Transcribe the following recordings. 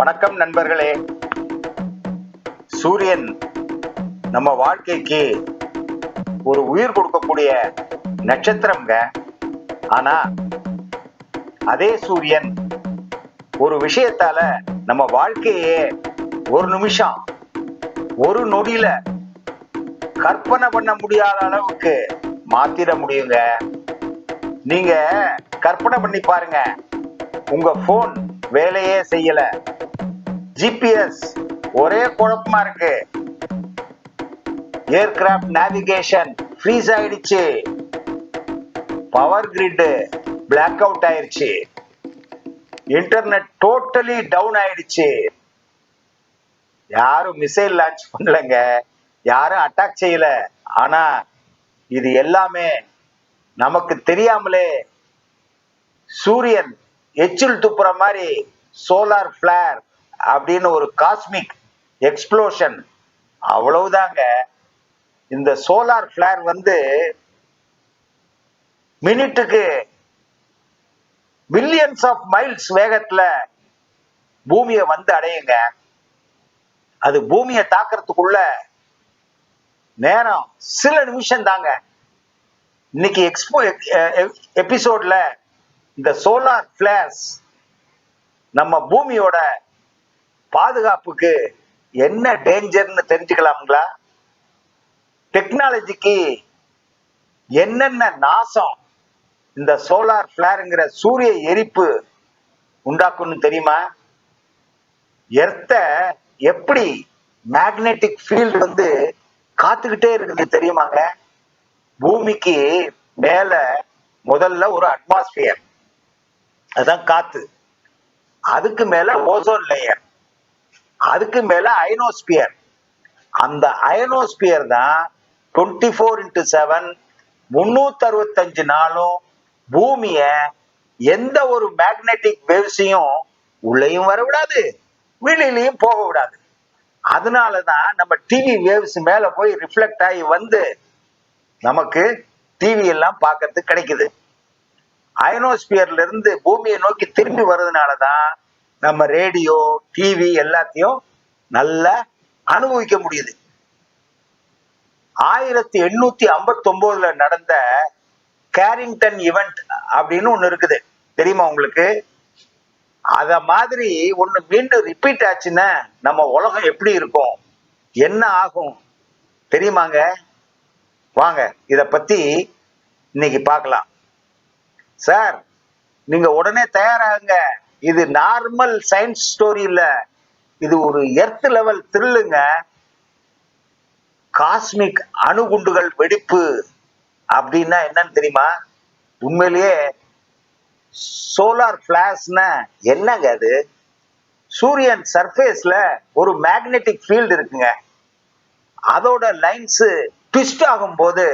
வணக்கம் நண்பர்களே. சூரியன் நம்ம வாழ்க்கைக்கு ஒரு உயிர் கொடுக்கக்கூடிய நட்சத்திரம்ங்க. ஆனா அதே சூரியன் ஒரு விஷயத்தால நம்ம வாழ்க்கையே ஒரு நிமிஷம், ஒரு நொடியில கற்பனை பண்ண முடியாத அளவுக்கு மாத்திட முடியுங்க. நீங்க கற்பனை பண்ணி பாருங்க, உங்க போன் வேலையே செய்யல, ஜிபிஎஸ் ஒரே குழப்பமா இருக்கு, ஏர்கிராஃப்ட் நேவிகேஷன் ஃப்ரீஸ் ஆயிடுச்சு, பவர் கிரிட் பிளாக் அவுட் ஆயிடுச்சு, இன்டர்நெட் டோட்டலி டவுன் ஆயிடுச்சு. யாரும் மிசைல் லான்ச் பண்ணலங்க, யாரும் அட்டாக் செய்யல. ஆனா இது எல்லாமே நமக்கு தெரியாமலே சூரியன் எச்சில் துப்புற மாதிரி சோலார் பிளேர் அப்படின்னு ஒரு காஸ்மிக் எக்ஸ்ப்ளோஷன், அவ்வளவுதாங்க. இந்த சோலார் பிளேர் மினிட்டுக்கு பில்லியன்ஸ் ஆஃப் மைல்ஸ் வேகத்துல பூமியை அடையுங்க. அது பூமியை தாக்கிறதுக்குள்ள நேரம் சில நிமிஷம் தாங்க. இன்னைக்கு எபிசோட்ல இந்த சோலார் பிளேர்ஸ் நம்ம பூமியோட பாதுகாப்புக்கு என்ன டேஞ்சர்னு தெரிஞ்சுக்கலாம்ங்களா? டெக்னாலஜிக்கு என்னென்ன நாசம் இந்த சோலார் பிளேருங்கிற சூரிய எரிப்பு உண்டாக்குன்னு தெரியுமா? எர்த்த எப்படி மேக்னெட்டிக் ஃபீல்டு காத்துக்கிட்டே இருக்குது தெரியுமாங்க? பூமிக்கு மேல முதல்ல ஒரு அட்மாஸ்பியர், அதான் காத்து. அதுக்கு மேல ஓசோன் லேயர், அதுக்கு மேல அயனோஸ்பியர். அந்த அயனோஸ்பியர் தான் 24x7 365 நாளும் பூமிய எந்த ஒரு மேக்னெட்டிக் வேவ்ஸையும் உள்ளேயும் வரவிடாது, வெளியிலையும் போக விடாது. அதனாலதான் நம்ம டிவி வேவ்ஸ் மேல போய் ரிஃப்ளெக்ட் ஆகி நமக்கு டிவி எல்லாம் பார்க்கறதுக்கு கிடைக்குது. அயனோஸ்பியர்ல இருந்து பூமியை நோக்கி திரும்பி வர்றதுனாலதான் நம்ம ரேடியோ, டிவி எல்லாத்தையும் நல்லா அனுபவிக்க முடியுது. 1859 நடந்த கேரிங்டன் ஈவென்ட் அப்படின்னு ஒண்ணு இருக்குது, தெரியுமா உங்களுக்கு? அத மாதிரி ஒண்ணு மீண்டும் ரிப்பீட் ஆச்சுன்னா நம்ம உலகம் எப்படி இருக்கும், என்ன ஆகும் தெரியுமாங்க? வாங்க இத பத்தி இன்னைக்கு பார்க்கலாம். சார், நீங்க உடனே தயாராகுங்க. இது நார்மல் சயின்ஸ் ஸ்டோரி இல்ல, இது ஒரு எர்த் லெவல் த்ரில்லுங்க. காஸ்மிக் அணுகுண்டுகள் வெடிப்பு அப்படின்னா என்னன்னு தெரியுமா? உண்மையிலேயே சோலார் பிளாஷ்னா என்னங்க? அது சூரியன் சர்ஃபேஸ்ல ஒரு மேக்னெட்டிக் ஃபீல்டு இருக்குங்க. அதோட லைன்ஸ் ட்விஸ்ட் ஆகும் போது,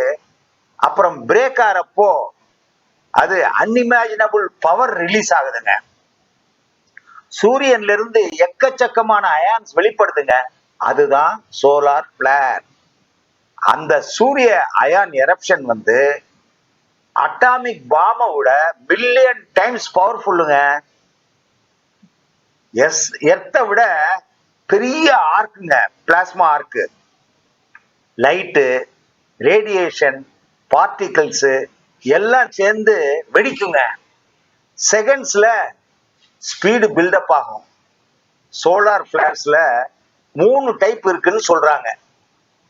அப்புறம் பிரேக் ஆறப்போ அது அன்இமேஜினபிள் பவர் ரிலீஸ் ஆகுதுங்க. சூரியன்ல இருந்து எக்கச்சக்கமான அயான்ஸ் வெளிப்படுதுங்க. அதுதான் சோலார் பிளேர். அந்த சூரிய அயான் எரப்ஷன் அட்டாமிக் பாமை விட பில்லியன் டைம்ஸ் பவர்ஃபுல்லுங்க. எர்த்தை விட பெரிய ஆர்க்குங்க, பிளாஸ்மா ஆர்க்கு. லைட்டு, ரேடியேஷன், பார்ட்டிகிள்ஸ் எல்லாம் சேர்ந்து வெடிக்குங்க. செகண்ட்ஸ்ல ஸ்பீடு பில்டப் ஆகும். சோலார் பிளேர்ஸ்ல 3 டைப் இருக்குன்னு சொல்றாங்க.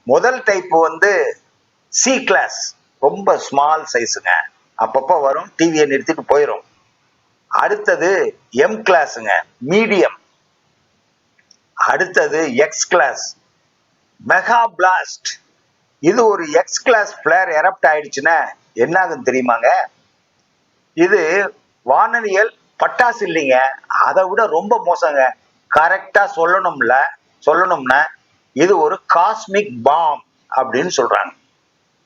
முதல் டைப் சி கிளாஸ், ரொம்ப ஸ்மால் சைஸுங்க, அப்பப்போ வரும், டிவியை நிறுத்திட்டு போயிடும். அடுத்தது எம் கிளாஸுங்க, மீடியம். அடுத்தது எக்ஸ் கிளாஸ், மெகா பிளாஸ்ட். இது ஒரு எக்ஸ் கிளாஸ் பிளேர் எரப்ட் ஆயிடுச்சுன்னா என்ன ஆகும் தெரியுமாங்க? இது வானவியல் பட்டாசு இல்லைங்க, அதை விட ரொம்ப மோசங்க. கரெக்டா சொல்லணும்னா இது ஒரு காஸ்மிக் பாம் அப்படின்னு சொல்றாங்க.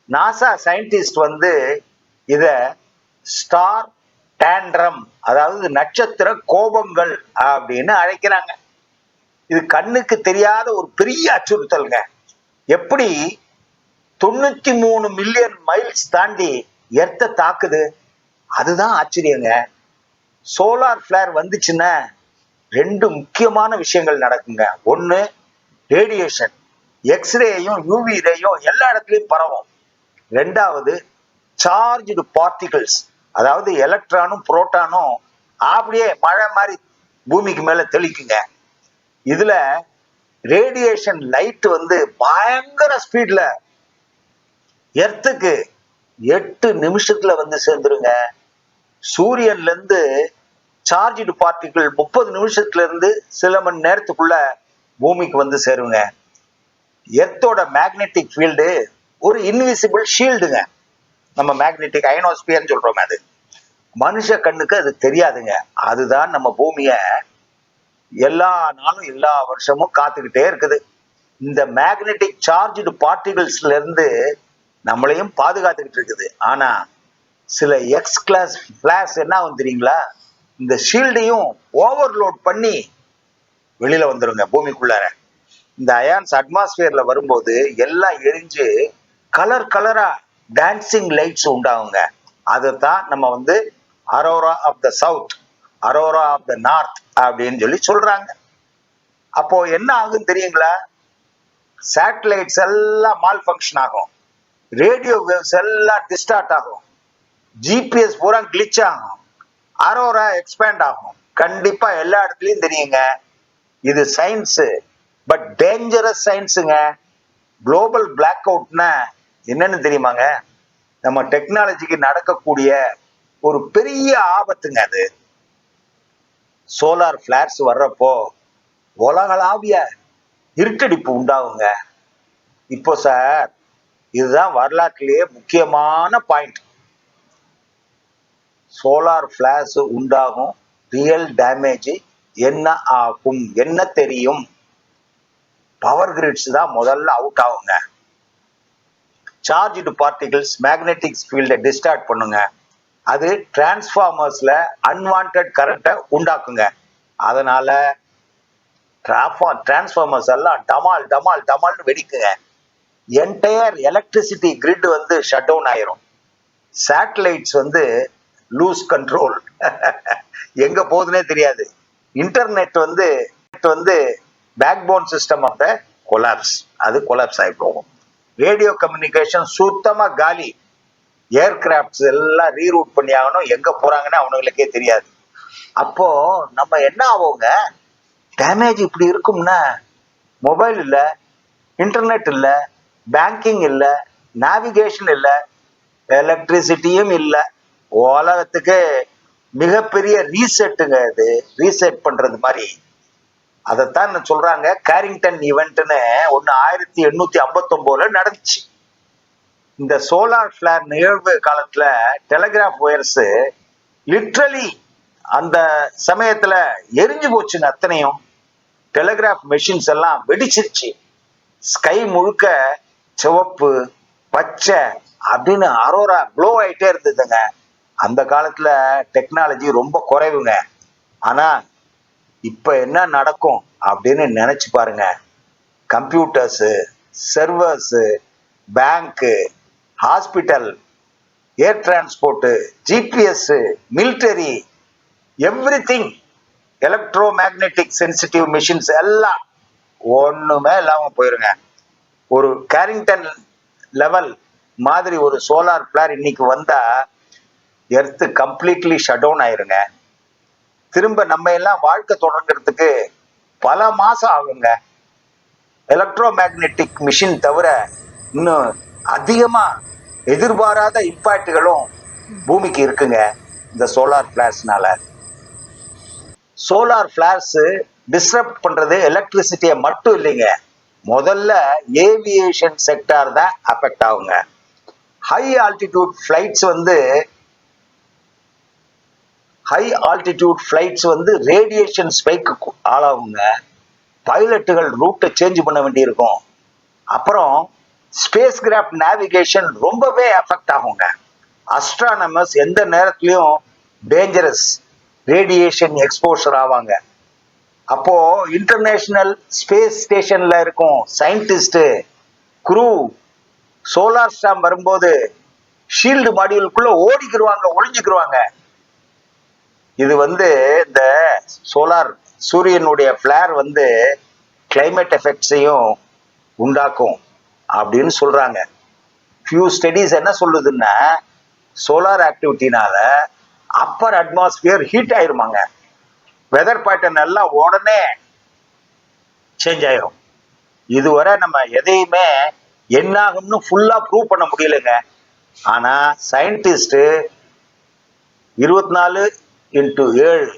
நாசா சயின்டிஸ்ட் இத ஸ்டார் டேண்ட்ரம், அதாவது நட்சத்திர கோபங்கள் அப்படின்னு அழைக்கிறாங்க. இது கண்ணுக்கு தெரியாத ஒரு பெரிய அச்சுறுத்தல்ங்க. எப்படி 93 மில்லியன் மைல்ஸ் தாண்டி எர்த்த தாக்குது, அதுதான் ஆச்சரியங்க. சோலார் பிளேர் வந்துச்சுன்னா 2 முக்கியமான விஷயங்கள் நடக்குங்க. ஒண்ணு ரேடியேஷன், எக்ஸ்ரேயும் யூவி ரேயும் எல்லா இடத்துலயும் பரவும். 2வது சார்ஜ்டு பார்ட்டிகிள்ஸ், அதாவது எலக்ட்ரானும் புரோட்டானும் அப்படியே மழை மாதிரி பூமிக்கு மேல தெளிக்குங்க. இதுல ரேடியேஷன் லைட் வந்து பயங்கர ஸ்பீட்ல எர்த்துக்கு 8 நிமிஷத்துல வந்து சேர்ந்துருங்க. சூரியன்ல இருந்து சார்ஜ்டு பார்ட்டிகிள் 30 நிமிஷத்துல இருந்து சில மணி நேரத்துக்குள்ள பூமிக்கு வந்து சேருங்க. எர்த்தோட மேக்னெட்டிக் ஃபீல்டு ஒரு இன்விசிபிள் ஷீல்டுங்க. நம்ம மேக்னெட்டிக் அயனோஸ்பியர்னு சொல்றோம். அது மனுஷ கண்ணுக்கு அது தெரியாதுங்க. அதுதான் நம்ம பூமிய எல்லா நாளும் எல்லா வருஷமும் காத்துக்கிட்டே இருக்குது. இந்த மேக்னெட்டிக் சார்ஜ்டு பார்ட்டிகிள்ஸ்ல இருந்து நம்மளையும் பாதுகாத்துக்கிட்டு இருக்குது. ஆனா சில எக்ஸ் கிளாஸ் பிளாஸ் என்ன ஆகும் தெரியுங்களா? இந்த ஷீல்டையும் ஓவர்லோட் பண்ணி வெளியில வந்துருங்க பூமிக்குள்ளார. இந்த அயான்ஸ் அட்மாஸ்பியர்ல வரும்போது எல்லாம் எரிஞ்சு கலர் கலரா டான்சிங் லைட்ஸ் உண்டாகுங்க. அதைத்தான் நம்ம வந்து aurora of the south, aurora of the north அப்படின்னு சொல்லி சொல்றாங்க. அப்போ என்ன ஆகும் தெரியுங்களா? சேட்டலைட்ஸ் எல்லாம் மால் ஃபங்க்ஷன் ஆகும், ரேடியோ வேவ்ஸ் எல்லாம் டிஸ்டார்ட் ஆகும், ஜிபிஎஸ் பூரா கிளிச் ஆகும், அரோரா எக்ஸ்பேண்ட் ஆகும். கண்டிப்பா எல்லா இடத்துலயும் தெரியுங்க. இது சயின்ஸ், பட் டேஞ்சரஸ் சயின்ஸுங்க. குளோபல் பிளாக் அவுட்னா என்னன்னு தெரியுமாங்க? நம்ம டெக்னாலஜிக்கு நடக்கக்கூடிய ஒரு பெரிய ஆபத்துங்க அது. சோலார் பிளார்ஸ் வர்றப்போ உலகளாவிய இருட்டடிப்பு உண்டாகுங்க. இப்போ சார், இதுதான் வரலாற்றிலேயே முக்கியமான பாயிண்ட். சோலார் பிளாஷ் உண்டாகும் ரியல் டேமேஜ் என்ன ஆகும், என்ன தெரியும்? பவர் கிரிட்ஸ் தான் முதல்ல அவுட் ஆகுங்க. சார்ஜ்டு பார்ட்டிகிள்ஸ் மேக்னெட்டிக் ஃபீல்டை டிஸ்டார்ட் பண்ணுங்க. அது டிரான்ஸ்ஃபார்மர்ஸ்ல அன்வான்ட் கரண்ட்டை உண்டாக்குங்க. அதனால டிரான்ஸ்ஃபார்மர்ஸ் எல்லாம் டமால் டமால் டமால்னு வெடிக்குங்க. என்டையர் எலக்ட்ரிசிட்டி கிரிட் வந்து ஷட் டவுன் ஆயிரும். சேட்டலைட்ஸ் வந்து லூஸ் கண்ட்ரோல், எங்க போகுதுன்னே தெரியாது. இன்டர்நெட் வந்து backbone system of the collapse, அது கொலாப்ஸ் ஆகி போகும். ரேடியோ கம்யூனிகேஷன் சுத்தமா காலி. ஏர்கிராப்ட்ஸ் எல்லாம் ரீரூட் பண்ணி ஆகணும், எங்க போறாங்கன்னு அவனுங்களுக்கே தெரியாது. அப்போ நம்ம என்ன ஆவோங்க? டேமேஜ் இப்படி இருக்கும்னா, மொபைல் இல்ல, இன்டர்நெட் இல்ல, பேங்கிங் இல்ல, நேவிகேஷன் இல்ல, எலக்ட்ரிசிட்டியும் இல்ல. உலகத்துக்கு மிகப்பெரிய ரீசெட்டுங்க. இது ரீசெட் பண்றது மாதிரி. அதைத்தான் சொல்றாங்க கேரிங்டன் ஈவெண்ட்னு ஒன்னு 1859 நடந்துச்சு. இந்த சோலார் பிளேர் நிகழ்வு காலத்துல டெலிகிராஃப் ஒயர்ஸ் லிட்ரலி அந்த சமயத்துல எரிஞ்சு போச்சுங்க. அத்தனையும் டெலிகிராஃப் மெஷின்ஸ் எல்லாம் வெடிச்சிருச்சு. ஸ்கை முழுக்க சிவப்பு, பச்சை அப்படின்னு அரோரா க்ளோ ஆயிட்டே இருந்ததுங்க. அந்த காலத்துல டெக்னாலஜி ரொம்ப குறைவுங்க. ஆனா இப்ப என்ன நடக்கும் அப்படின்னு நினைச்சு பாருங்க. Computers, servers, bank, hospital, air transport, GPS, military, everything, electromagnetic sensitive machines எல்லாம் ஒண்ணுமே இல்லாம போயிருங்க. ஒரு கேரிங்டன் லெவல் மாதிரி ஒரு சோலார் பிளேர் இன்னைக்கு வந்தா எர்த் கம்ப்ளீட்லி ஷட் டவுன் ஆயிருங்க. திரும்ப நம்ம எல்லாம் வாழ்க்கை தொடங்குறதுக்கு பல மாசம் ஆகுங்க. எலக்ட்ரோ மேக்னெட்டிக் மிஷின் தவிர இன்னும் அதிகமா எதிர்பாராத இம்பாக்டுகளும் பூமிக்கு இருக்குங்க இந்த சோலார் பிளாஷ்னால. சோலார் பிளாஷ் டிஸ்டர்ப் பண்றது எலக்ட்ரிசிட்டியை மட்டும் இல்லைங்க, முதல்ல ஏவியேஷன் செக்டார் தான் அஃபெக்ட் ஆகுங்க. ஹை ஆல்டிடியூட் ஃபிளைட்ஸ் வந்து ரேடியேஷன் ஸ்பைக்கு ஆளாகுங்க. பைலட்டுகள் ரூட்டை சேஞ்ச் பண்ண வேண்டியிருக்கும். அப்புறம் ஸ்பேஸ் கிராஃப்ட் நேவிகேஷன் ரொம்பவே அஃபெக்ட் ஆகுங்க. அஸ்ட்ரானமர்ஸ் எந்த நேரத்திலையும் டேஞ்சரஸ் ரேடியேஷன் எக்ஸ்போஷர் ஆவாங்க. அப்போ இன்டர்நேஷனல் ஸ்பேஸ் ஸ்டேஷன்ல இருக்கும் சயின்டிஸ்ட், குரூ சோலார் ஸ்டாம் வரும்போது ஷீல்டு மாடியூலுக்குள்ள ஒளிஞ்சுக்கிருவாங்க. இது வந்து இந்த சோலார் சூரியனுடைய ஃபிளேர் வந்து கிளைமேட் எஃபெக்ட்ஸையும் உண்டாக்கும் அப்படின்னு சொல்றாங்க. ஃபியூ ஸ்டடிஸ் என்ன சொல்லுதுன்னா, சோலார் ஆக்டிவிட்டினால அப்பர் அட்மாஸ்பியர் ஹீட் ஆயிருமாங்க. வெதர் பேட்டர்ன் எல்லாம் உடனே சேஞ்ச் ஆயிரும். இதுவரை நம்ம எதையுமே என்னாகும்னு ஃபுல்லா ப்ரூவ் பண்ண முடியலைங்க. ஆனா சயின்டிஸ்ட் 24x7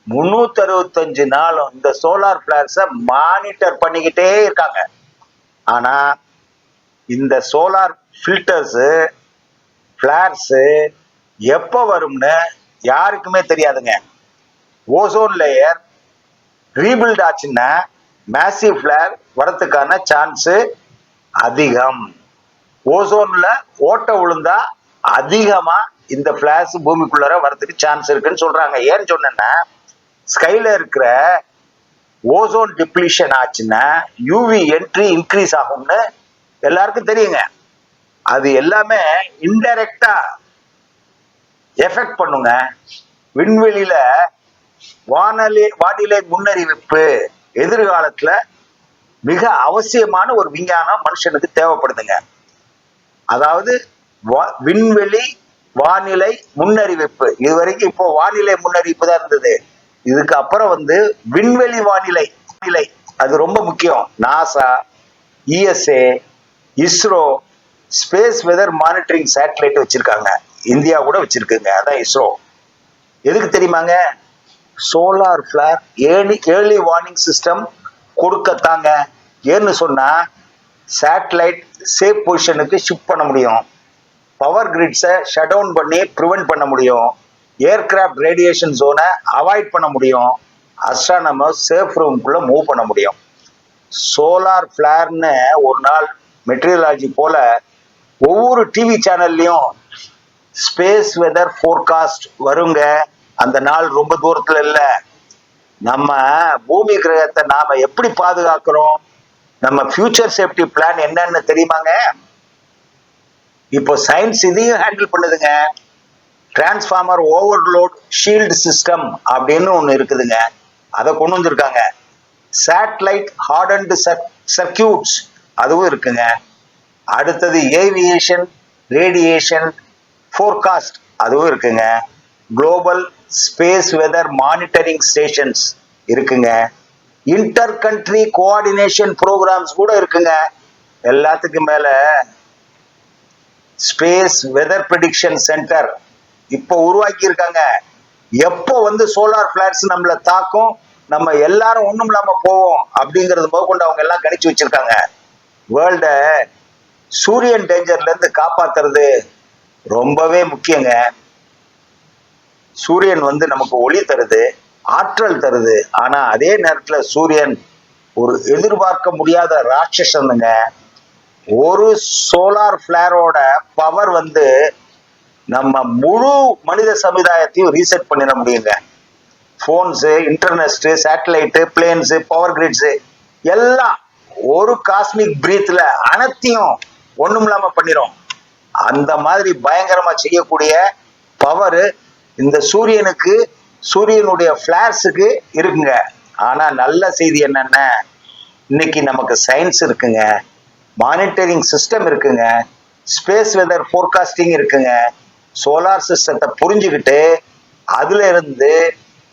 365 நாளும் இந்த சோலார் பிளார்ஸ மானிட்டர் பண்ணிக்கிட்டே இருக்காங்க. ஆனா இந்த சோலார் ஃபில்டர்ஸ் பிளார்ஸ் எப்ப வரும்னு யாருக்குமே தெரியாதுங்க. ஓசோன் லேயர் ரீபில்ட் ஆச்சுன்னா மேசிவ் ஃபிளேர் வரதுக்கான சான்ஸ் அதிகம். ஓசோன்ல ஓட்ட விழுந்தா அதிகமா இந்த பிளாஷ் பூமிக்குள்ளார வரதுக்கு சான்ஸ் இருக்குன்னு சொல்றாங்க. ஏன்னு சொன்னா, ஸ்கைல இருக்கிற ஓசோன் டிப்ளீஷன் ஆச்சுன்னா யூவி என்ட்ரி இன்க்ரீஸ் ஆகும்னு எல்லாருக்கும் தெரியுங்க. அது எல்லாமே இன்டைரக்டா எஃபெக்ட் பண்ணுங்க. விண்வெளியில வானிலை முன்னறிவிப்பு எதிர்காலத்துல மிக அவசியமான ஒரு விஞ்ஞானம் மனுஷனுக்கு தேவைப்படுதுங்க. அதாவது விண்வெளி வானிலை முன்னறிவிப்பு. இது வரைக்கும் இப்போ வானிலை முன்னறிவிப்பு தான் இருந்தது. இதுக்கு அப்புறம் வந்து விண்வெளி வானிலை அது ரொம்ப முக்கியம். NASA, ESA, ISRO space weather monitoring satellite வச்சிருக்காங்க. இந்தியா கூட வச்சிருக்குங்க. அதான் இஸ்ரோ. எதுக்கு தெரியுமாங்க? Solar flare early warning system கொடுக்கத்தாங்க. ஏன்னு சொன்னா சேட்டலைட் சேஃப் பொசிஷனுக்கு ஷிஃப்ட் பண்ண முடியும். பவர் கிரிட்ஸை ஷட் டவுன் பண்ணி ப்ரிவென்ட் பண்ண முடியும். ஏர்கிராஃப்ட் ரேடியேஷன் ஜோனை அவாய்ட் பண்ண முடியும். அஸ்ட்ரானமர்ஸ் சேஃப் ரூம்குள்ள மூவ் பண்ண முடியும். சோலார் ஃபிளேர்னு ஒரு நாள் மெட்டீரியலாஜி போல ஒவ்வொரு டிவி சேனல்லையும் ஸ்பேஸ் வெதர் ஃபோர்காஸ்ட் வருங்க. அந்த நாள் ரொம்ப தூரத்துல இல்ல. நம்ம பூமி கிரகத்தை நாம எப்படி பாதுகாக்கிறோம், நம்ம ஃபியூச்சர் சேஃப்டி பிளான் என்னன்னு தெரியுமாங்க? இப்போ சயின்ஸ் இதையும் ஹேண்டில் பண்ணுதுங்க. டிரான்ஸ்ஃபார்மர் ஓவர்லோட் ஷீல்டு சிஸ்டம் அப்படின்னு ஒண்ணு இருக்குதுங்க. அதை கொண்டு வந்திருக்காங்க. சேட்டலைட் ஹார்டன்டு சர்க்கியூட்ஸ் அதுவும் இருக்குங்க. அடுத்தது ஏவியேஷன் ரேடியேஷன் ஃபோர்காஸ்ட் அதுவும் இருக்குங்க. Global space weather monitoring stations இருக்குங்க. இன்டர் கண்ட்ரி கோஆர்டினேஷன் ப்ரோக்ராம்ஸ் கூட இருக்குங்க. எல்லாத்துக்கும் மேல ஸ்பேஸ் வெதர் ப்ரெடிக்ஷன் சென்டர் இப்போ உருவாக்கி இருக்காங்க. எப்போ வந்து சோலார் பிளார்ஸ் நம்மள தாக்கும், நம்ம எல்லாரும் ஒண்ணும் இல்லாம போவோம் அப்படிங்கறது முதற்கொண்டு அவங்க எல்லாம் கணிச்சு வச்சிருக்காங்க. வேர்ல்ட சூரியன் டேஞ்சர்ல இருந்து காப்பாத்துறது ரொம்பவே முக்கியங்க. சூரியன் வந்து நமக்கு ஒளி தருது, ஆற்றல் தருது. ஆனா அதே நேரத்துல சூரியன் ஒரு எதிர்பார்க்க முடியாத ராட்சசனுங்க. ஒரு சோலார் பிளேரோட பவர் வந்து நம்ம முழு மனித சமுதாயத்தையும் ரீசெட் பண்ணிட முடியுங்க. Phones, internet, satellite, planes, power grids எல்லாம் ஒரு காஸ்மிக் பிரீத்ல அனைத்தையும் ஒண்ணும் இல்லாம பண்ணிரும். அந்த மாதிரி பயங்கரமா செய்யக்கூடிய பவர் இந்த சூரியனுக்கு, சூரியனுடைய பிளார்ஸுக்கு இருக்குங்க. ஆனா நல்ல செய்தி என்னன்னா, இன்னைக்கு நமக்கு சயின்ஸ் இருக்குங்க, மானிட்டரிங் சிஸ்டம் இருக்குங்க, ஸ்பேஸ் வெதர் ஃபோர்காஸ்டிங் இருக்குங்க. சோலார் சிஸ்டத்தை புரிஞ்சுக்கிட்டு அதுல இருந்து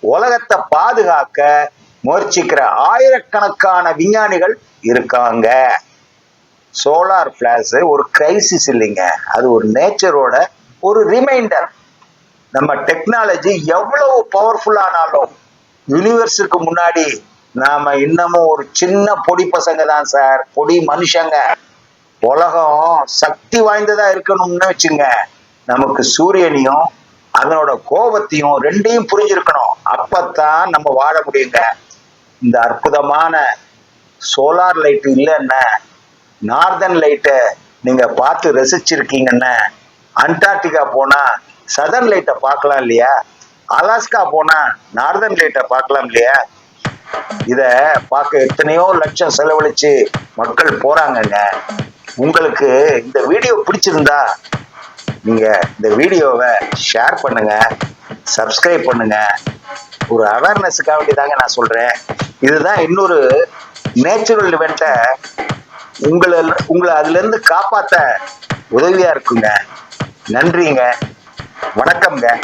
உலகத்தை பாதுகாக்க முயற்சிக்கிற ஆயிரக்கணக்கான விஞ்ஞானிகள் இருக்காங்க. சோலார் பிளாஷ் ஒரு கிரைசிஸ் இல்லைங்க, அது ஒரு நேச்சரோட ஒரு ரிமைண்டர். நம்ம டெக்னாலஜி எவ்வளவு பவர்ஃபுல் ஆனாலும் யூனிவர்ஸுக்கு முன்னாடி நாம இன்னமும் ஒரு சின்ன பொடி பசங்க தான் சார், பொடி மனுஷங்க. உலகம் சக்தி வாய்ந்ததா இருக்கணும்னு வச்சுங்க, நமக்கு சூரியனையும் அதனோட கோபத்தையும் ரெண்டையும் புரிஞ்சிருக்கணும். அப்பத்தான் நம்ம வாழ முடியுங்க. இந்த அற்புதமான சோலார் லைட் இல்லைன்னா, நார்தன் லைட்டை நீங்க பார்த்து ரசிச்சிருக்கீங்கன்னா, அண்டார்டிகா போனா சதர்ன் லைட்டை பார்க்கலாம் இல்லையா, அலாஸ்கா போனா நார்தன் லைட்டை பார்க்கலாம் இல்லையா. இத பார்க்க எத்தனையோ லட்சம் செலவழிச்சு மக்கள் போறாங்கங்க. உங்களுக்கு இந்த வீடியோ பிடிச்சிருந்தா நீங்க இந்த வீடியோவை ஷேர் பண்ணுங்க, சப்ஸ்கிரைப் பண்ணுங்க. ஒரு அவேர்னஸுக்காக வேண்டியதாங்க நான் சொல்றேன். இதுதான் இன்னொரு நேச்சுரல் இவெண்ட்டை உங்களை உங்களை அதுல இருந்து காப்பாத்த உதவியா இருக்குங்க. நன்றிங்க. வணக்கம்ங்க.